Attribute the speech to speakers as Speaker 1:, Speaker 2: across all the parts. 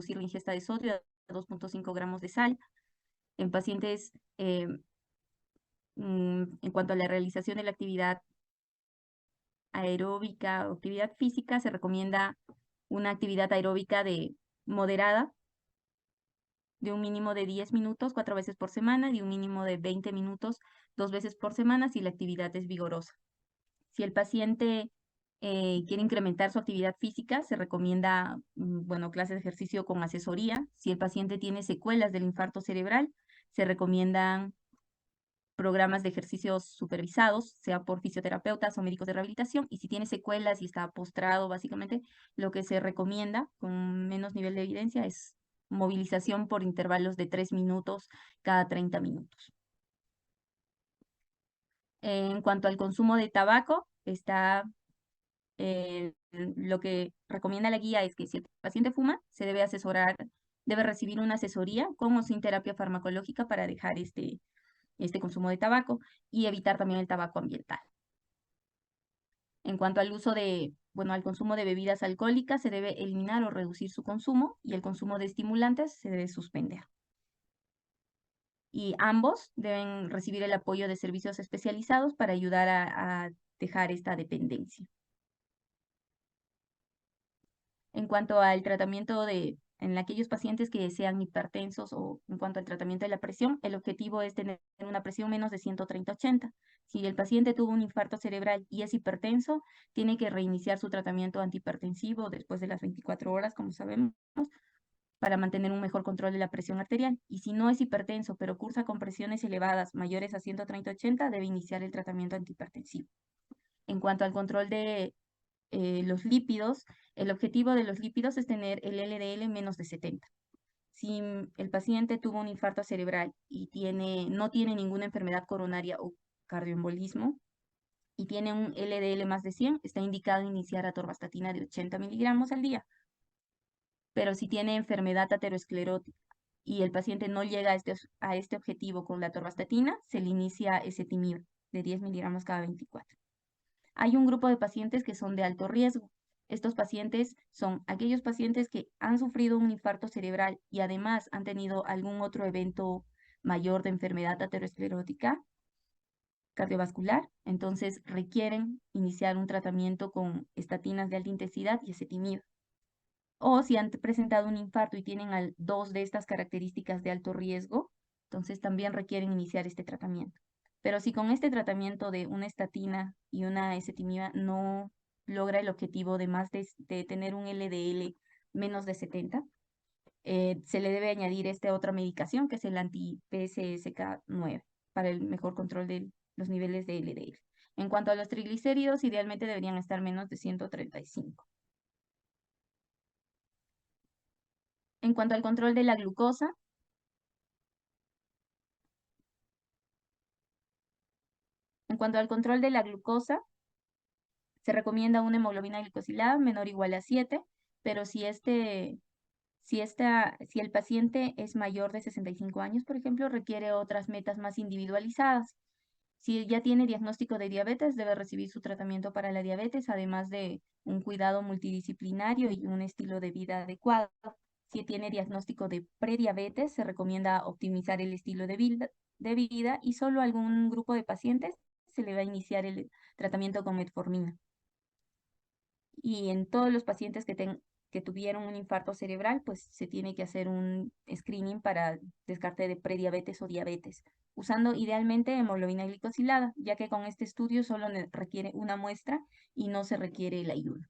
Speaker 1: reducir la ingesta de sodio a 2.5 gramos de sal. En pacientes, en cuanto a la realización de la actividad aeróbica o actividad física, se recomienda una actividad aeróbica moderada, de un mínimo de 10 minutos 4 veces por semana, y un mínimo de 20 minutos 2 veces por semana si la actividad es vigorosa. Si el paciente quiere incrementar su actividad física, se recomienda, bueno, clases de ejercicio con asesoría. Si el paciente tiene secuelas del infarto cerebral, se recomiendan programas de ejercicios supervisados, sea por fisioterapeutas o médicos de rehabilitación. Y si tiene secuelas y está postrado, básicamente, lo que se recomienda con menos nivel de evidencia es movilización por intervalos de 3 minutos cada 30 minutos. En cuanto al consumo de tabaco, lo que recomienda la guía es que si el paciente fuma, se debe asesorar, debe recibir una asesoría con o sin terapia farmacológica para dejar este consumo de tabaco y evitar también el tabaco ambiental. En cuanto al al consumo de bebidas alcohólicas, se debe eliminar o reducir su consumo, y el consumo de estimulantes se debe suspender. Y ambos deben recibir el apoyo de servicios especializados para ayudar a dejar esta dependencia. En cuanto al tratamiento en aquellos pacientes que sean hipertensos, o en cuanto al tratamiento de la presión, el objetivo es tener una presión menos de 130/80. Si el paciente tuvo un infarto cerebral y es hipertenso, tiene que reiniciar su tratamiento antihipertensivo después de las 24 horas, como sabemos, para mantener un mejor control de la presión arterial. Y si no es hipertenso, pero cursa con presiones elevadas mayores a 130/80, debe iniciar el tratamiento antihipertensivo. En cuanto al control de los lípidos, el objetivo de los lípidos es tener el LDL menos de 70. Si el paciente tuvo un infarto cerebral y no tiene ninguna enfermedad coronaria o cardioembolismo y tiene un LDL más de 100, está indicado iniciar atorvastatina de 80 miligramos al día. Pero si tiene enfermedad aterosclerótica y el paciente no llega a este objetivo con la atorvastatina, se le inicia ezetimibe de 10 miligramos cada 24. Hay un grupo de pacientes que son de alto riesgo. Estos pacientes son aquellos pacientes que han sufrido un infarto cerebral y además han tenido algún otro evento mayor de enfermedad aterosclerótica cardiovascular. Entonces requieren iniciar un tratamiento con estatinas de alta intensidad y ezetimibe. O si han presentado un infarto y tienen dos de estas características de alto riesgo, entonces también requieren iniciar este tratamiento. Pero si con este tratamiento de una estatina y una ezetimibe no logra el objetivo de tener un LDL menos de 70, se le debe añadir esta otra medicación, que es el anti-PCSK9, para el mejor control de los niveles de LDL. En cuanto a los triglicéridos, idealmente deberían estar menos de 135. En cuanto al control de la glucosa, se recomienda una hemoglobina glicosilada menor o igual a 7, pero si el paciente es mayor de 65 años, por ejemplo, requiere otras metas más individualizadas. Si ya tiene diagnóstico de diabetes, debe recibir su tratamiento para la diabetes, además de un cuidado multidisciplinario y un estilo de vida adecuado. Si tiene diagnóstico de prediabetes, se recomienda optimizar el estilo de vida, y solo a algún grupo de pacientes se le va a iniciar el tratamiento con metformina. Y en todos los pacientes que tuvieron un infarto cerebral, pues se tiene que hacer un screening para descarte de prediabetes o diabetes, usando idealmente hemoglobina glicosilada, ya que con este estudio solo requiere una muestra y no se requiere el ayuno.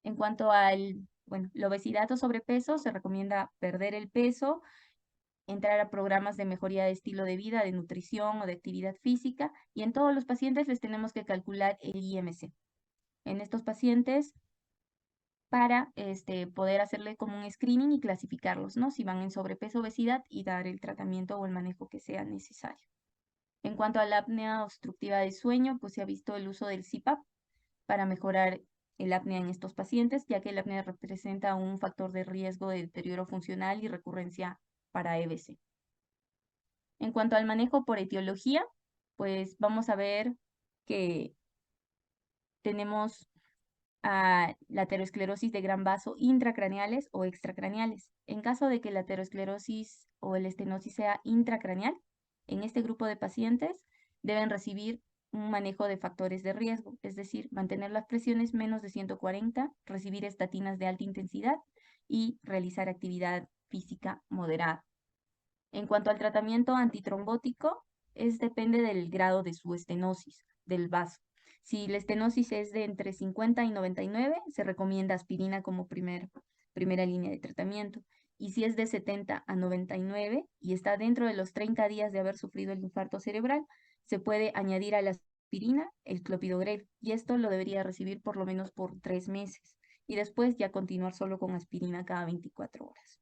Speaker 1: En cuanto a la obesidad o sobrepeso, se recomienda perder el peso, entrar a programas de mejoría de estilo de vida, de nutrición o de actividad física, y en todos los pacientes les tenemos que calcular el IMC. En estos pacientes, para poder hacerle como un screening y clasificarlos, ¿no? Si van en sobrepeso, obesidad, y dar el tratamiento o el manejo que sea necesario. En cuanto a la apnea obstructiva del sueño, pues se ha visto el uso del CPAP para mejorar el apnea en estos pacientes, ya que el apnea representa un factor de riesgo de deterioro funcional y recurrencia para EBC. En cuanto al manejo por etiología, pues vamos a ver que tenemos la aterosclerosis de gran vaso intracraneales o extracraneales. En caso de que la aterosclerosis o el estenosis sea intracraneal, en este grupo de pacientes deben recibir un manejo de factores de riesgo, es decir, mantener las presiones menos de 140, recibir estatinas de alta intensidad y realizar actividad física moderada. En cuanto al tratamiento antitrombótico, depende del grado de su estenosis del vaso. Si la estenosis es de entre 50 y 99, se recomienda aspirina como primera línea de tratamiento. Y si es de 70 a 99 y está dentro de los 30 días de haber sufrido el infarto cerebral, se puede añadir a la aspirina el clopidogrel. Y esto lo debería recibir por lo menos por 3 meses. Y después ya continuar solo con aspirina cada 24 horas.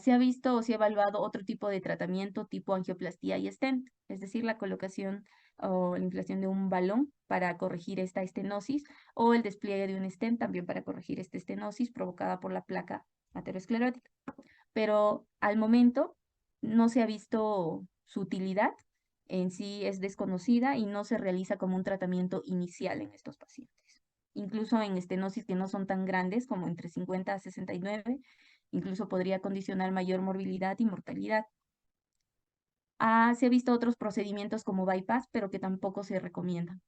Speaker 1: Se ha visto o se ha evaluado otro tipo de tratamiento tipo angioplastía y stent, es decir, la colocación o la inflación de un balón para corregir esta estenosis o el despliegue de un stent también para corregir esta estenosis provocada por la placa aterosclerótica. Pero al momento no se ha visto su utilidad, en sí es desconocida y no se realiza como un tratamiento inicial en estos pacientes. Incluso en estenosis que no son tan grandes como entre 50 a 69, incluso podría condicionar mayor morbilidad y mortalidad. Se ha visto otros procedimientos como bypass, pero que tampoco se recomiendan.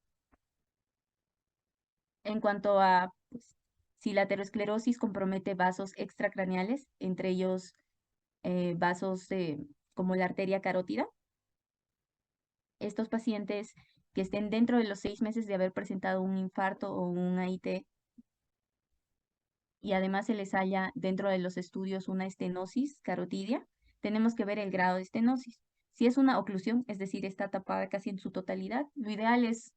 Speaker 1: En cuanto a pues, si la aterosclerosis compromete vasos extracraneales, entre ellos vasos como la arteria carótida, estos pacientes que estén dentro de los 6 meses de haber presentado un infarto o un AIT y además se les haya dentro de los estudios una estenosis carotidia, tenemos que ver el grado de estenosis. Si es una oclusión, es decir, está tapada casi en su totalidad, lo ideal es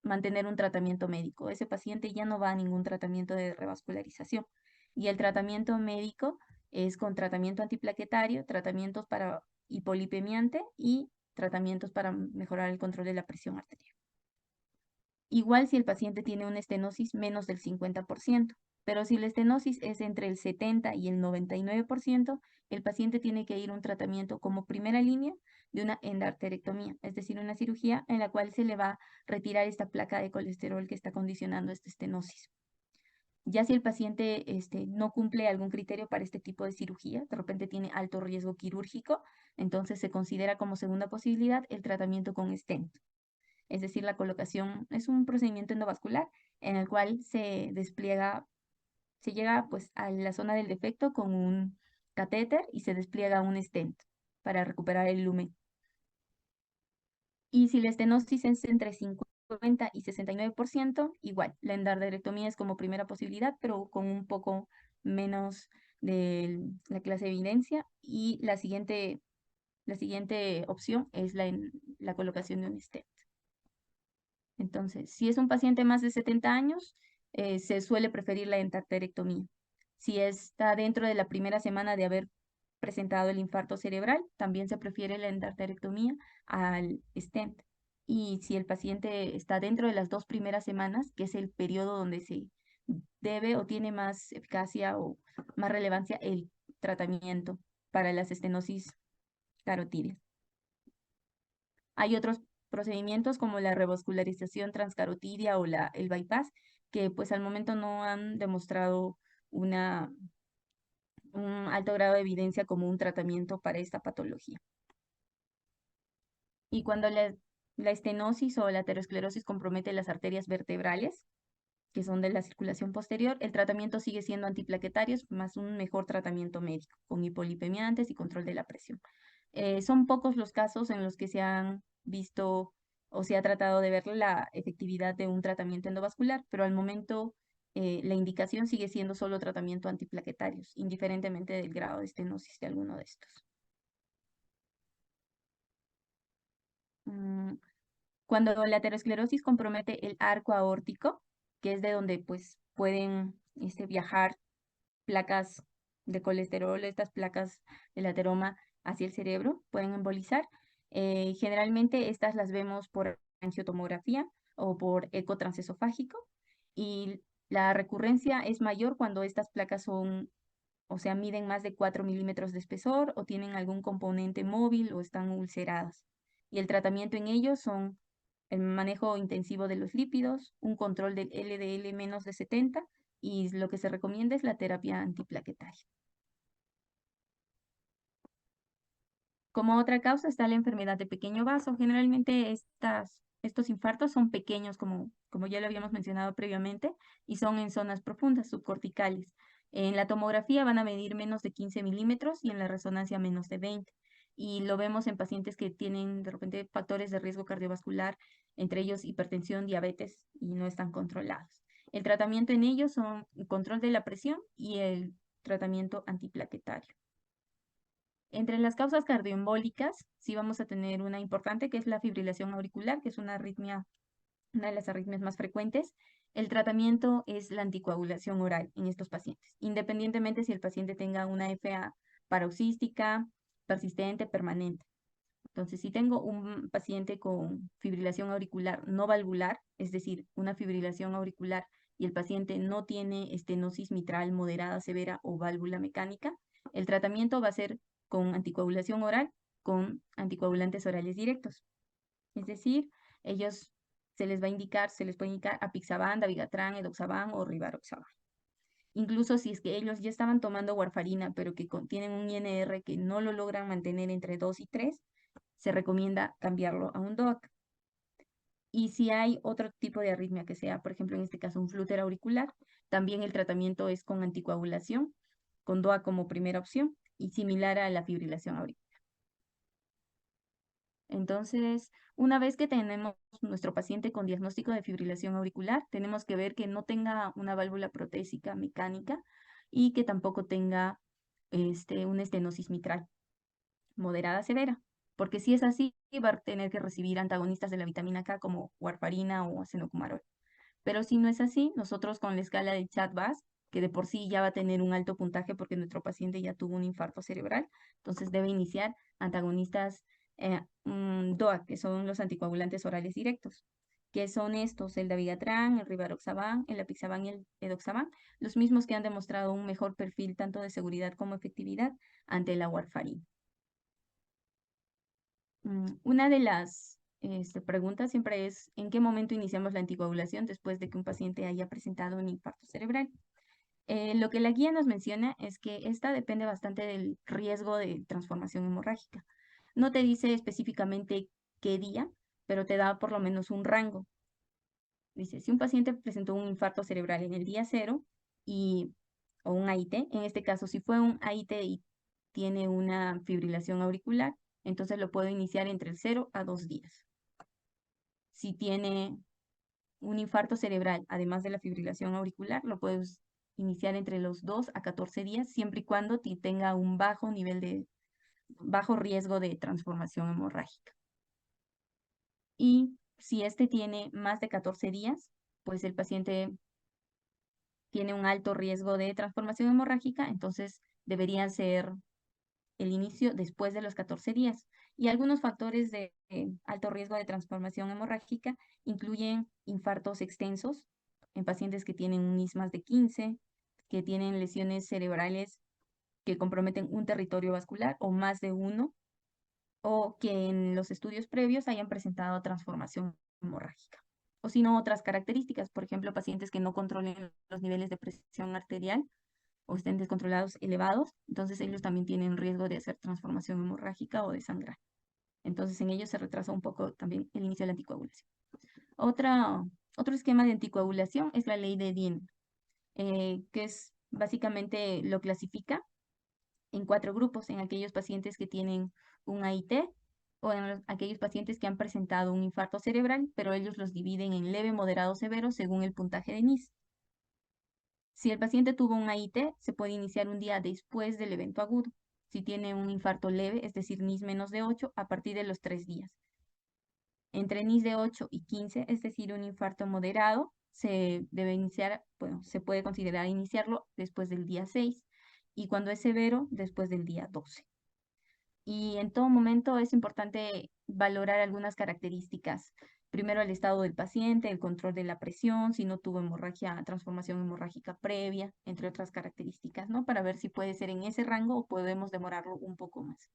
Speaker 1: mantener un tratamiento médico. Ese paciente ya no va a ningún tratamiento de revascularización. Y el tratamiento médico es con tratamiento antiplaquetario, tratamientos para hipolipemiante y tratamientos para mejorar el control de la presión arterial. Igual si el paciente tiene una estenosis menos del 50%, pero si la estenosis es entre el 70 y el 99%, el paciente tiene que ir a un tratamiento como primera línea de una endarterectomía, es decir, una cirugía en la cual se le va a retirar esta placa de colesterol que está condicionando esta estenosis. Ya si el paciente no cumple algún criterio para este tipo de cirugía, de repente tiene alto riesgo quirúrgico, entonces se considera como segunda posibilidad el tratamiento con stent. Es decir, la colocación es un procedimiento endovascular en el cual se despliega, se llega pues a la zona del defecto con un catéter y se despliega un stent para recuperar el lumen. Y si la estenosis es entre 50 y 69%, igual, la endarterectomía es como primera posibilidad, pero con un poco menos de la clase de evidencia. Y la siguiente opción es la colocación de un stent. Entonces, si es un paciente más de 70 años, se suele preferir la endarterectomía. Si está dentro de la primera semana de haber presentado el infarto cerebral, también se prefiere la endarterectomía al stent. Y si el paciente está dentro de las 2 primeras semanas, que es el periodo donde se debe o tiene más eficacia o más relevancia el tratamiento para las estenosis carotídeas. Hay otros procedimientos como la revascularización transcarotidia o el bypass, que pues al momento no han demostrado un alto grado de evidencia como un tratamiento para esta patología. Y cuando la estenosis o la aterosclerosis compromete las arterias vertebrales, que son de la circulación posterior, el tratamiento sigue siendo antiplaquetarios más un mejor tratamiento médico, con hipolipemiantes y control de la presión. Son pocos los casos en los que se han visto o se ha tratado de ver la efectividad de un tratamiento endovascular, pero al momento la indicación sigue siendo solo tratamiento antiplaquetarios, indiferentemente del grado de estenosis de alguno de estos. Mm, Cuando la aterosclerosis compromete el arco aórtico, que es de donde pues pueden viajar placas de colesterol, estas placas del ateroma hacia el cerebro, pueden embolizar. Generalmente estas las vemos por angiotomografía o por eco transesofágico y la recurrencia es mayor cuando estas placas son, o sea, miden más de 4 milímetros de espesor o tienen algún componente móvil o están ulceradas. Y el tratamiento en ellos son el manejo intensivo de los lípidos, un control del LDL menos de 70 y lo que se recomienda es la terapia antiplaquetaria. Como otra causa está la enfermedad de pequeño vaso. Generalmente estos infartos son pequeños, como ya lo habíamos mencionado previamente, y son en zonas profundas, subcorticales. En la tomografía van a medir menos de 15 milímetros y en la resonancia menos de 20. Y lo vemos en pacientes que tienen de repente factores de riesgo cardiovascular, entre ellos hipertensión, diabetes, y no están controlados. El tratamiento en ellos son el control de la presión y el tratamiento antiplaquetario. Entre las causas cardioembólicas, sí vamos a tener una importante que es la fibrilación auricular, que es una arritmia, una de las arritmias más frecuentes. El tratamiento es la anticoagulación oral en estos pacientes, independientemente si el paciente tenga una FA paroxística, persistente, permanente. Entonces, si tengo un paciente con fibrilación auricular no valvular, es decir, una fibrilación auricular y el paciente no tiene estenosis mitral moderada, severa o válvula mecánica, el tratamiento va a ser con anticoagulación oral con anticoagulantes orales directos. Es decir, ellos se les puede indicar apixaban, dabigatran, edoxaban o rivaroxaban. Incluso si es que ellos ya estaban tomando warfarina, pero que tienen un INR que no lo logran mantener entre 2 y 3, se recomienda cambiarlo a un DOAC. Y si hay otro tipo de arritmia que sea, por ejemplo, en este caso un flúter auricular, también el tratamiento es con anticoagulación, con DOAC como primera opción y similar a la fibrilación auricular. Entonces, una vez que tenemos nuestro paciente con diagnóstico de fibrilación auricular, tenemos que ver que no tenga una válvula protésica mecánica y que tampoco tenga una estenosis mitral moderada severa, porque si es así, va a tener que recibir antagonistas de la vitamina K como warfarina o acenocumarol. Pero si no es así, nosotros con la escala de Chat-VAS, que de por sí ya va a tener un alto puntaje porque nuestro paciente ya tuvo un infarto cerebral, entonces debe iniciar antagonistas DOAC, que son los anticoagulantes orales directos. ¿Qué son estos? El dabigatran, el rivaroxaban, el apixaban y el edoxaban, los mismos que han demostrado un mejor perfil tanto de seguridad como efectividad ante la warfarina. Una de las preguntas siempre es, ¿en qué momento iniciamos la anticoagulación después de que un paciente haya presentado un infarto cerebral? Lo que la guía nos menciona es que esta depende bastante del riesgo de transformación hemorrágica. No te dice específicamente qué día, pero te da por lo menos un rango. Dice, si un paciente presentó un infarto cerebral en el día 0 o un AIT, en este caso si fue un AIT y tiene una fibrilación auricular, entonces lo puedo iniciar entre el 0 a 2 días. Si tiene un infarto cerebral, además de la fibrilación auricular, lo puedes iniciar entre los 2 a 14 días, siempre y cuando tenga un bajo riesgo de transformación hemorrágica. Y si este tiene más de 14 días, pues el paciente tiene un alto riesgo de transformación hemorrágica, entonces debería ser el inicio después de los 14 días. Y algunos factores de alto riesgo de transformación hemorrágica incluyen infartos extensos en pacientes que tienen un NIS más de 15, que tienen lesiones cerebrales que comprometen un territorio vascular o más de uno, o que en los estudios previos hayan presentado transformación hemorrágica. O si no, otras características, por ejemplo, pacientes que no controlen los niveles de presión arterial o estén descontrolados elevados, entonces ellos también tienen riesgo de hacer transformación hemorrágica o de sangrar. Entonces en ellos se retrasa un poco también el inicio de la anticoagulación. Otro esquema de anticoagulación es la ley de Dien, que es básicamente lo clasifica en 4 grupos, en aquellos pacientes que tienen un AIT o en aquellos pacientes que han presentado un infarto cerebral, pero ellos los dividen en leve, moderado, severo según el puntaje de NIS. Si el paciente tuvo un AIT, se puede iniciar un día después del evento agudo. Si tiene un infarto leve, es decir, NIS menos de 8, a partir de los 3 días. Entre NIS de 8 y 15, es decir, un infarto moderado, se debe iniciar, bueno, se puede considerar iniciarlo después del día 6 y cuando es severo, después del día 12. Y en todo momento es importante valorar algunas características. Primero el estado del paciente, el control de la presión, si no tuvo hemorragia, transformación hemorrágica previa, entre otras características, ¿no? Para ver si puede ser en ese rango o podemos demorarlo un poco más.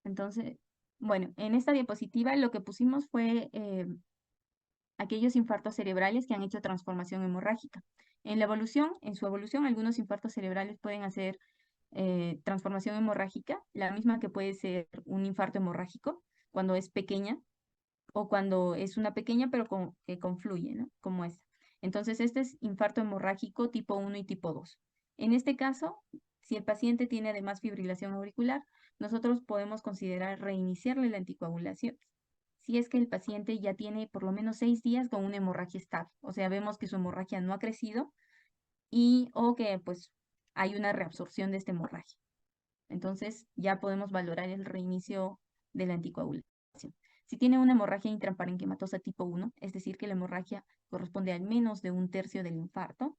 Speaker 1: Entonces, Bueno, en esta diapositiva lo que pusimos fue aquellos infartos cerebrales que han hecho transformación hemorrágica. En su evolución, algunos infartos cerebrales pueden hacer transformación hemorrágica, la misma que puede ser un infarto hemorrágico cuando es pequeña o cuando es una pequeña pero que confluye, ¿no? Como esta. Entonces, este es infarto hemorrágico tipo 1 y tipo 2. En este caso, si el paciente tiene además fibrilación auricular, nosotros podemos considerar reiniciarle la anticoagulación si es que el paciente ya tiene por lo menos 6 días con una hemorragia estable. O sea, vemos que su hemorragia no ha crecido y o que pues hay una reabsorción de esta hemorragia. Entonces ya podemos valorar el reinicio de la anticoagulación. Si tiene una hemorragia intraparenquimatosa tipo 1, es decir, que la hemorragia corresponde al menos de un tercio del infarto,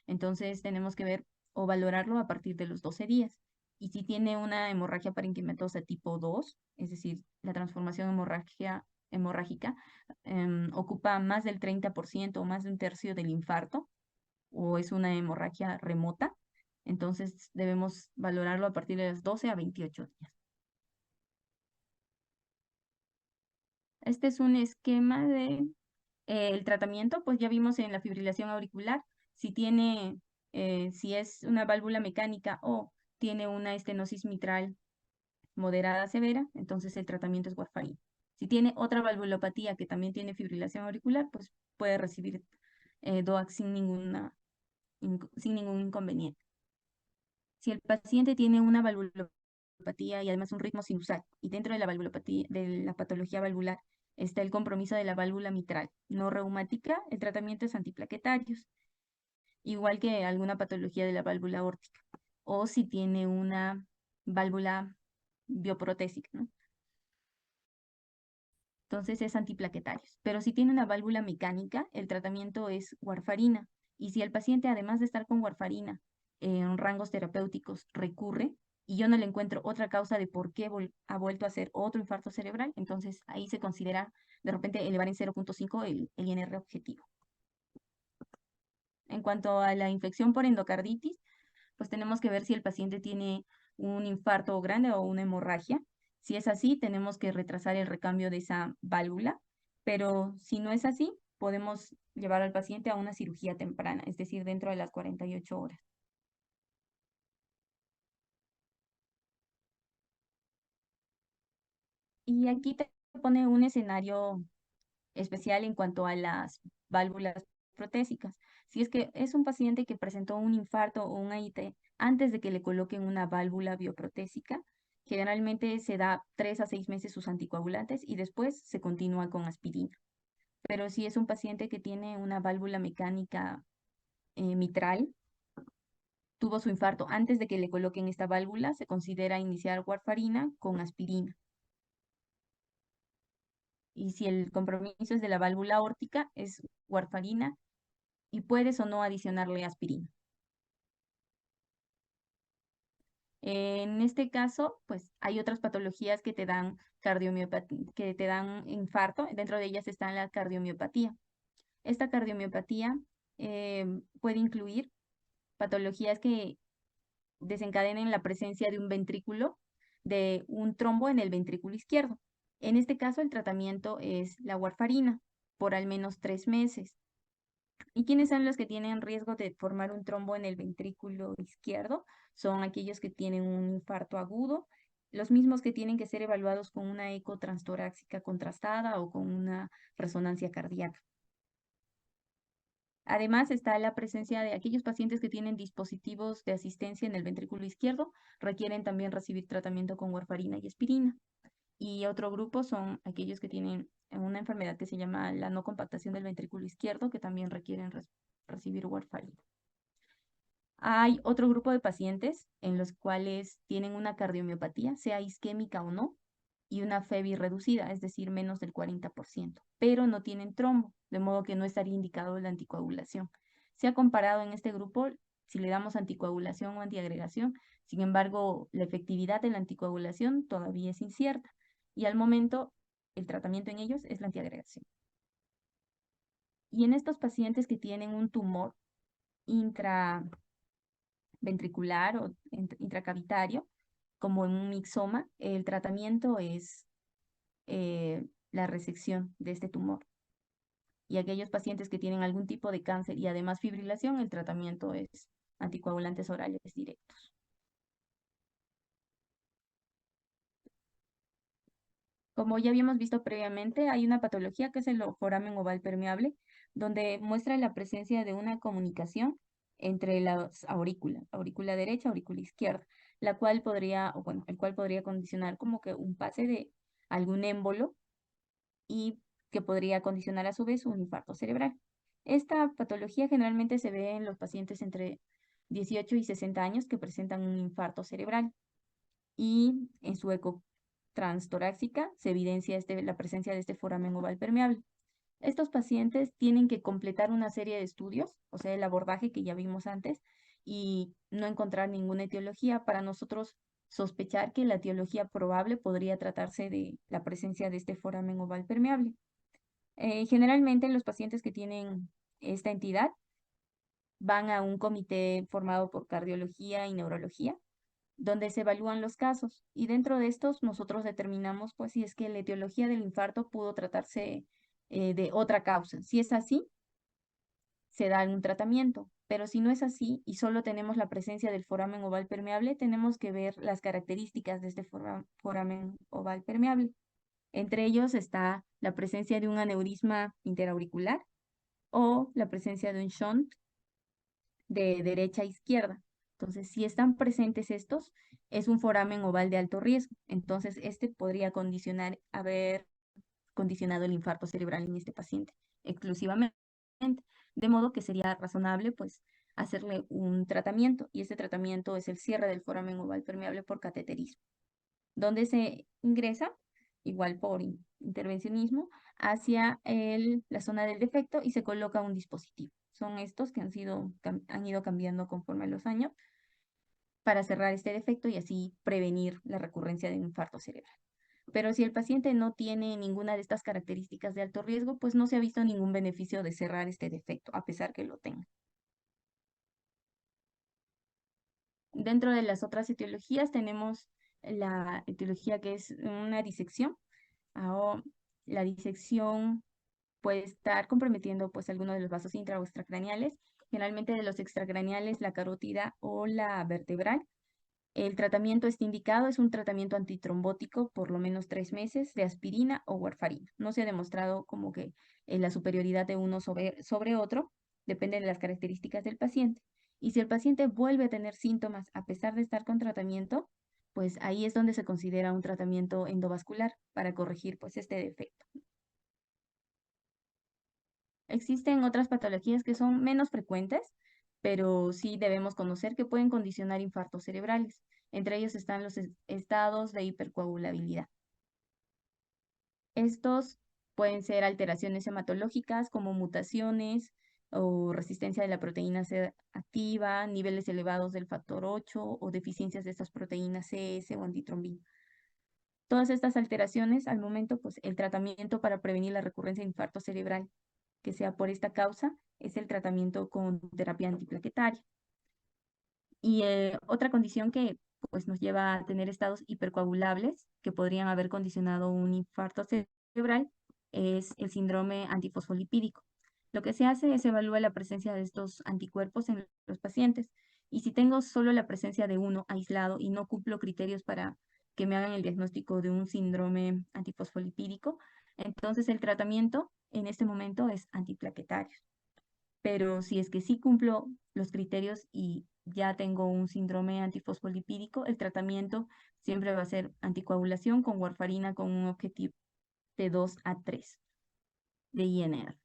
Speaker 1: entonces tenemos que ver o valorarlo a partir de los 12 días. Y si tiene una hemorragia parenquimatosa tipo 2, es decir, la transformación hemorrágica ocupa más del 30% o más de un tercio del infarto, o es una hemorragia remota, entonces debemos valorarlo a partir de los 12 a 28 días. Este es un esquema de el tratamiento, pues ya vimos en la fibrilación auricular, si tiene, si es una válvula mecánica o tiene una estenosis mitral moderada severa, entonces el tratamiento es warfarina. Si tiene otra valvulopatía que también tiene fibrilación auricular, pues puede recibir DOAC sin ningún inconveniente. Si el paciente tiene una valvulopatía y además un ritmo sinusal, y dentro de la valvulopatía, de la patología valvular, está el compromiso de la válvula mitral no reumática, el tratamiento es antiplaquetarios, igual que alguna patología de la válvula aórtica, o si tiene una válvula bioprotésica, ¿no? Entonces es antiplaquetarios. Pero si tiene una válvula mecánica, el tratamiento es warfarina. Y si el paciente, además de estar con warfarina en rangos terapéuticos, recurre y yo no le encuentro otra causa de por qué ha vuelto a hacer otro infarto cerebral, entonces ahí se considera de repente elevar en 0,5 el INR objetivo. En cuanto a la infección por endocarditis, pues tenemos que ver si el paciente tiene un infarto grande o una hemorragia. Si es así, tenemos que retrasar el recambio de esa válvula, pero si no es así, podemos llevar al paciente a una cirugía temprana, es decir, dentro de las 48 horas. Y aquí te pone un escenario especial en cuanto a las válvulas protésicas. Si es que es un paciente que presentó un infarto o un AIT antes de que le coloquen una válvula bioprotésica, generalmente se da 3 a 6 meses sus anticoagulantes y después se continúa con aspirina. Pero si es un paciente que tiene una válvula mecánica mitral, tuvo su infarto antes de que le coloquen esta válvula, se considera iniciar warfarina con aspirina. Y si el compromiso es de la válvula aórtica, es warfarina y puedes o no adicionarle aspirina. En este caso, pues hay otras patologías que te dan que te dan infarto. Dentro de ellas está la cardiomiopatía. Esta cardiomiopatía puede incluir patologías que desencadenen la presencia de un ventrículo, de un trombo en el ventrículo izquierdo. En este caso, el tratamiento es la warfarina por al menos 3 meses. ¿Y quiénes son los que tienen riesgo de formar un trombo en el ventrículo izquierdo? Son aquellos que tienen un infarto agudo, los mismos que tienen que ser evaluados con una eco transtorácica contrastada o con una resonancia cardíaca. Además, está la presencia de aquellos pacientes que tienen dispositivos de asistencia en el ventrículo izquierdo, requieren también recibir tratamiento con warfarina y aspirina. Y otro grupo son aquellos que tienen una enfermedad que se llama la no compactación del ventrículo izquierdo, que también requieren recibir warfarina. Hay otro grupo de pacientes en los cuales tienen una cardiomiopatía, sea isquémica o no, y una FEBI reducida, es decir, menos del 40%, pero no tienen trombo, de modo que no estaría indicado la anticoagulación. Se ha comparado en este grupo si le damos anticoagulación o antiagregación, sin embargo, la efectividad de la anticoagulación todavía es incierta, y al momento el tratamiento en ellos es la antiagregación. Y en estos pacientes que tienen un tumor intraventricular o intracavitario, como en un mixoma, el tratamiento es la resección de este tumor. Y aquellos pacientes que tienen algún tipo de cáncer y además fibrilación, el tratamiento es anticoagulantes orales directos. Como ya habíamos visto previamente, hay una patología que es el foramen oval permeable, donde muestra la presencia de una comunicación entre las aurículas, aurícula derecha, aurícula izquierda, la cual podría, o bueno, el cual podría condicionar como que un pase de algún émbolo y que podría condicionar a su vez un infarto cerebral. Esta patología generalmente se ve en los pacientes entre 18 y 60 años que presentan un infarto cerebral y en su eco transtorácica se evidencia la presencia de este foramen oval permeable. Estos pacientes tienen que completar una serie de estudios, o sea, el abordaje que ya vimos antes, y no encontrar ninguna etiología para nosotros sospechar que la etiología probable podría tratarse de la presencia de este foramen oval permeable. Generalmente los pacientes que tienen esta entidad van a un comité formado por cardiología y neurología, donde se evalúan los casos y dentro de estos nosotros determinamos pues si es que la etiología del infarto pudo tratarse de otra causa. Si es así, se da un tratamiento, pero si no es así y solo tenemos la presencia del foramen oval permeable, tenemos que ver las características de este foramen oval permeable. Entre ellos está la presencia de un aneurisma interauricular o la presencia de un shunt de derecha a izquierda. Entonces, si están presentes estos, es un foramen oval de alto riesgo. Entonces, este podría haber condicionado el infarto cerebral en este paciente exclusivamente. De modo que sería razonable, pues, hacerle un tratamiento. Y ese tratamiento es el cierre del foramen oval permeable por cateterismo, donde se ingresa, igual por intervencionismo, hacia la zona del defecto y se coloca un dispositivo. Son estos que han ido cambiando conforme a los años para cerrar este defecto y así prevenir la recurrencia de un infarto cerebral. Pero si el paciente no tiene ninguna de estas características de alto riesgo, pues no se ha visto ningún beneficio de cerrar este defecto, a pesar que lo tenga. Dentro de las otras etiologías tenemos la etiología que es una disección. Ahora, la disección puede estar comprometiendo pues alguno de los vasos intra o extracraneales, generalmente de los extracraneales, la carótida o la vertebral. El tratamiento está indicado, es un tratamiento antitrombótico por lo menos 3 meses de aspirina o warfarina. No se ha demostrado como que la superioridad de uno sobre otro, depende de las características del paciente. Y si el paciente vuelve a tener síntomas a pesar de estar con tratamiento, pues ahí es donde se considera un tratamiento endovascular para corregir pues este defecto. Existen otras patologías que son menos frecuentes, pero sí debemos conocer que pueden condicionar infartos cerebrales. Entre ellos están los estados de hipercoagulabilidad. Estos pueden ser alteraciones hematológicas como mutaciones o resistencia de la proteína C activa, niveles elevados del factor 8 o deficiencias de estas proteínas CS o antitrombina. Todas estas alteraciones, al momento, pues el tratamiento para prevenir la recurrencia de infarto cerebral que sea por esta causa es el tratamiento con terapia antiplaquetaria. Y otra condición que pues, nos lleva a tener estados hipercoagulables que podrían haber condicionado un infarto cerebral es el síndrome antifosfolipídico. Lo que se hace es evaluar la presencia de estos anticuerpos en los pacientes. Y si tengo solo la presencia de uno aislado y no cumplo criterios para que me hagan el diagnóstico de un síndrome antifosfolipídico, entonces el tratamiento en este momento es antiplaquetario. Pero si es que sí cumplo los criterios y ya tengo un síndrome antifosfolipídico, el tratamiento siempre va a ser anticoagulación con warfarina con un objetivo de 2 a 3 de INR.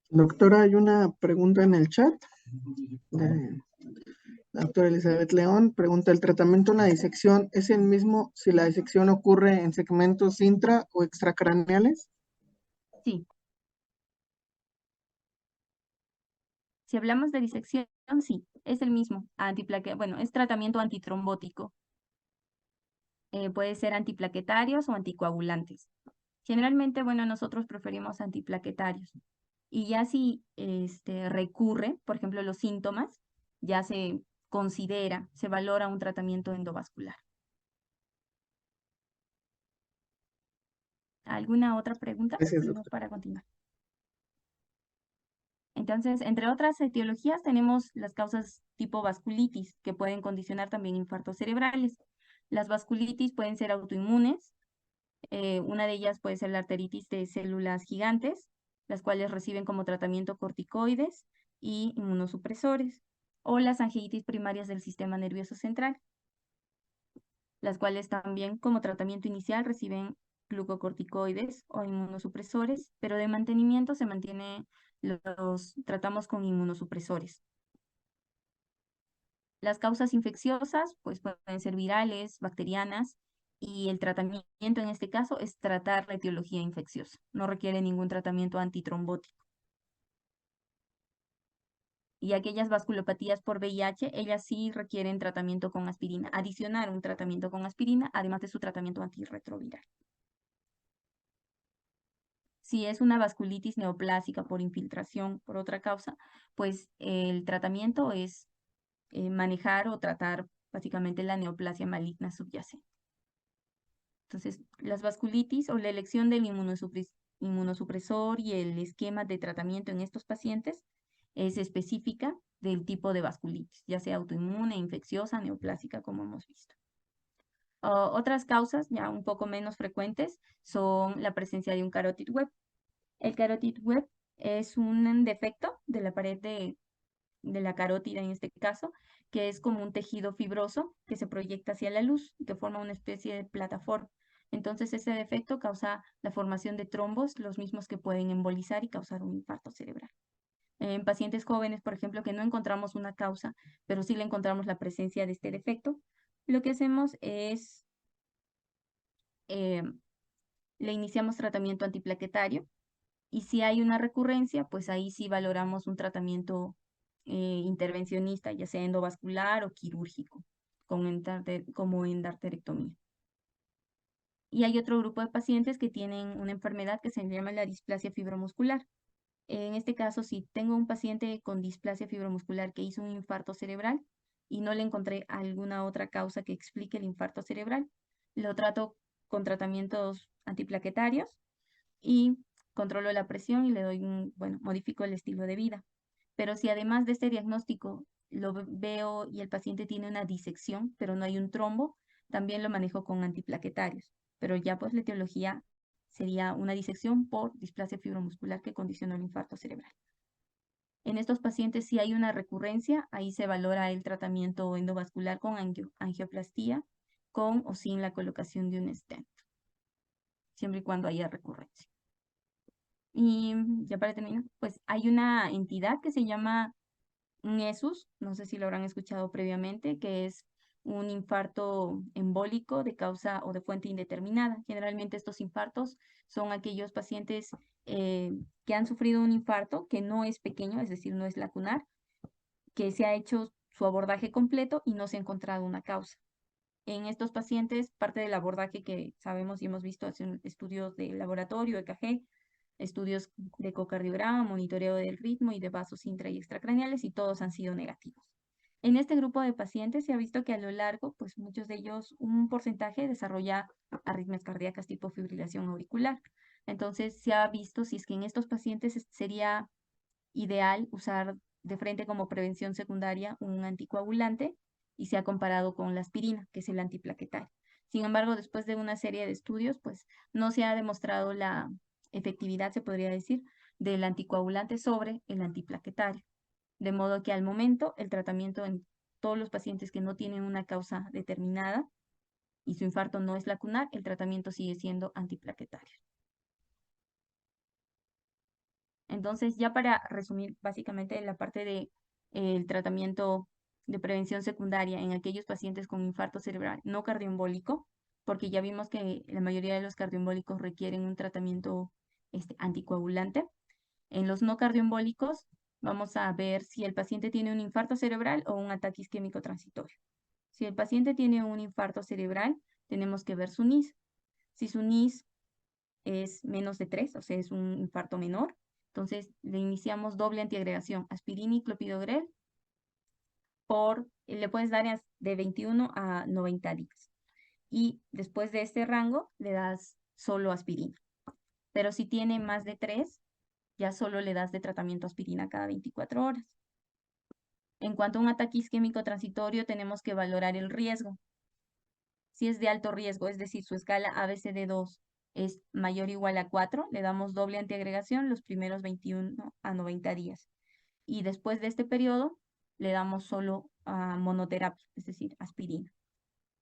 Speaker 2: Doctora, hay una pregunta en el chat de la doctora Elizabeth León. Pregunta, ¿el tratamiento en la disección es el mismo si la disección ocurre en segmentos intra o extracraneales?
Speaker 1: Sí, si hablamos de disección, sí, es el mismo. Bueno, es tratamiento antitrombótico. Puede ser antiplaquetarios o anticoagulantes. Generalmente, bueno, nosotros preferimos antiplaquetarios. Y ya si recurre, por ejemplo, los síntomas, ya se valora un tratamiento endovascular. ¿Alguna otra pregunta?
Speaker 2: Gracias,
Speaker 1: Si no,
Speaker 2: doctor.
Speaker 1: para continuar. Entonces, entre otras etiologías, tenemos las causas tipo vasculitis, que pueden condicionar también infartos cerebrales. Las vasculitis pueden ser autoinmunes. Una de ellas puede ser la arteritis de células gigantes, las cuales reciben como tratamiento corticoides y inmunosupresores, o las angiitis primarias del sistema nervioso central, las cuales también como tratamiento inicial reciben glucocorticoides o inmunosupresores, pero de mantenimiento se mantiene, los tratamos con inmunosupresores. Las causas infecciosas pues pueden ser virales, bacterianas, y el tratamiento en este caso es tratar la etiología infecciosa. No requiere ningún tratamiento antitrombótico. Y aquellas vasculopatías por VIH, ellas sí requieren tratamiento con aspirina, adicionar un tratamiento con aspirina, además de su tratamiento antirretroviral. Si es una vasculitis neoplásica por infiltración, por otra causa, pues el tratamiento es manejar o tratar básicamente la neoplasia maligna subyacente. Entonces, las vasculitis o la elección del inmunosupresor y el esquema de tratamiento en estos pacientes es específica del tipo de vasculitis, ya sea autoinmune, infecciosa, neoplásica, como hemos visto. Otras causas ya un poco menos frecuentes son la presencia de un carotid web. El carotid web es un defecto de la pared de la carótida en este caso, que es como un tejido fibroso que se proyecta hacia la luz y que forma una especie de plataforma. Entonces ese defecto causa la formación de trombos, los mismos que pueden embolizar y causar un infarto cerebral. En pacientes jóvenes, por ejemplo, que no encontramos una causa, pero sí le encontramos la presencia de este defecto, lo que hacemos es, eh, le iniciamos tratamiento antiplaquetario, y si hay una recurrencia, pues ahí sí valoramos un tratamiento intervencionista, ya sea endovascular o quirúrgico, como endarterectomía. Y hay otro grupo de pacientes que tienen una enfermedad que se llama la displasia fibromuscular. En este caso, si tengo un paciente con displasia fibromuscular que hizo un infarto cerebral y no le encontré alguna otra causa que explique el infarto cerebral, lo trato con tratamientos antiplaquetarios y controlo la presión y le doy bueno, modifico el estilo de vida. Pero si además de este diagnóstico lo veo y el paciente tiene una disección, pero no hay un trombo, también lo manejo con antiplaquetarios. Pero ya pues la etiología sería una disección por displasia fibromuscular que condicionó el infarto cerebral. En estos pacientes, si hay una recurrencia, ahí se valora el tratamiento endovascular con angioplastía, con o sin la colocación de un stent, siempre y cuando haya recurrencia. Y ya para terminar, pues hay una entidad que se llama NESUS, no sé si lo habrán escuchado previamente, que es un infarto embólico de causa o de fuente indeterminada. Generalmente estos infartos son aquellos pacientes que han sufrido un infarto que no es pequeño, es decir, no es lacunar, que se ha hecho su abordaje completo y no se ha encontrado una causa. En estos pacientes, parte del abordaje que sabemos y hemos visto en estudios de laboratorio, EKG, estudios de ecocardiograma, monitoreo del ritmo y de vasos intra y extracraneales, y todos han sido negativos. En este grupo de pacientes se ha visto que a lo largo, pues muchos de ellos, un porcentaje desarrolla arritmias cardíacas tipo fibrilación auricular. Entonces se ha visto si es que en estos pacientes sería ideal usar de frente como prevención secundaria un anticoagulante, y se ha comparado con la aspirina, que es el antiplaquetario. Sin embargo, después de una serie de estudios, pues no se ha demostrado la efectividad, se podría decir, del anticoagulante sobre el antiplaquetario. De modo que al momento el tratamiento en todos los pacientes que no tienen una causa determinada y su infarto no es lacunar, el tratamiento sigue siendo antiplaquetario. Entonces, ya para resumir básicamente la parte de el tratamiento de prevención secundaria en aquellos pacientes con infarto cerebral no cardioembólico, porque ya vimos que la mayoría de los cardioembólicos requieren un tratamiento anticoagulante. En los no cardioembólicos vamos a ver si el paciente tiene un infarto cerebral o un ataque isquémico transitorio. Si el paciente tiene un infarto cerebral, tenemos que ver su NIS. Si su NIS es menos de 3, o sea, es un infarto menor, entonces le iniciamos doble antiagregación, aspirina y clopidogrel, le puedes dar de 21 a 90 días. Y después de este rango le das solo aspirina. pero si tiene más de 3, ya solo le das de tratamiento aspirina cada 24 horas. En cuanto a un ataque isquémico transitorio, tenemos que valorar el riesgo. Si es de alto riesgo, es decir, su escala ABCD2 es mayor o igual a 4, le damos doble antiagregación los primeros 21 a 90 días. Y después de este periodo, le damos solo monoterapia, es decir, aspirina.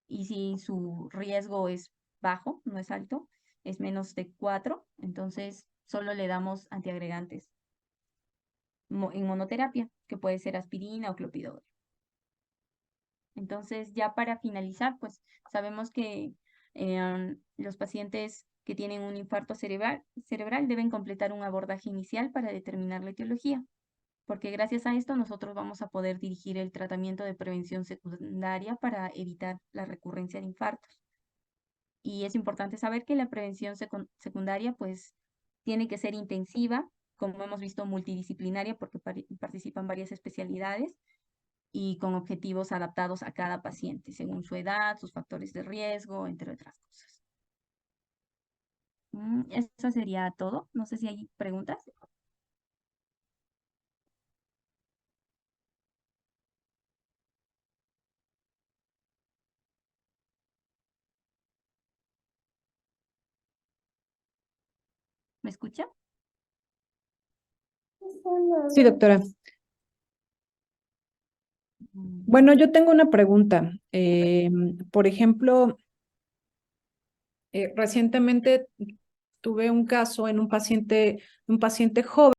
Speaker 1: Y si su riesgo es bajo, no es alto, es menos de 4, entonces solo le damos antiagregantes en monoterapia, que puede ser aspirina o clopidogrel. Entonces, ya para finalizar, pues sabemos que los pacientes que tienen un infarto cerebral deben completar un abordaje inicial para determinar la etiología, porque gracias a esto nosotros vamos a poder dirigir el tratamiento de prevención secundaria para evitar la recurrencia de infartos. Y es importante saber que la prevención secundaria pues tiene que ser intensiva, como hemos visto multidisciplinaria, porque participan varias especialidades y con objetivos adaptados a cada paciente, según su edad, sus factores de riesgo, entre otras cosas. Eso sería todo. No sé si hay preguntas. ¿Me escucha?
Speaker 3: Sí, doctora. Bueno, yo tengo una pregunta. Por ejemplo, recientemente tuve un caso en un paciente joven.